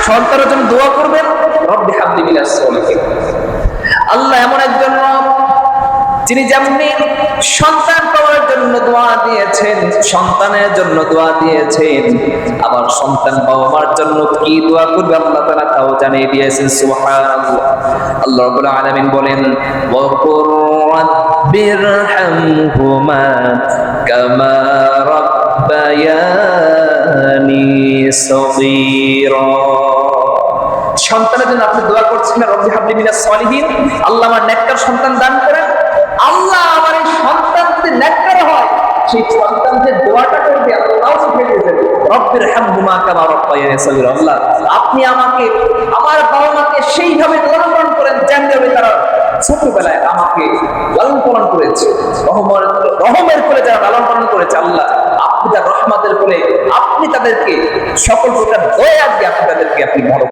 সন্তানের জন্য দোয়া করবেন, রব্বি হাবলি মিনাস সালিহিন। আল্লাহ এমন একজন রব যিনি যেমনি সন্তান পাওয়ার জন্য দোয়া দিয়েছেন, সন্তানের জন্য দোয়া দিয়েছেন, আবার সন্তান বাবা মার জন্য কি দোয়া করবে আল্লাহ তাআলা তাও জানিয়ে দিয়েছেন। সুবহানাল্লাহ। আল্লাহ রাব্বুল আলামিন বলেন, ওয়া কুর রাব্বিরহামহুমা কামা রাব্বায়ানি সগীরা। সন্তানের জন্য আপনি দোয়া করছেন না, রব্বি হাবলি মিনাস সালিহিন, আল্লাহ আমার নেককার সন্তান দান করেন। আল্লাহ আমার এই সন্তান যদি নেককার হয়, সেই সন্তান যে দোয়াটা করবে আল্লাহ শিখিয়ে দিয়েছেন, রব্বির হামহুমা কামা রাব্বায়ানি সগীরা। আল্লাহ আপনি আমাকে, আমার বাবা মাকে সেইভাবে লালন পালন করেন যেভাবে তারা ছোটবেলায় আমাকে লালন পালন করেছে। রহমের কোলে যারা লালন পালন করেছে, আল্লাহ আপনি তার রহমতের কোলে আপনি তাদেরকে সকল প্রকার দয়া দিয়ে আপনি তাদেরকে আপনি বড়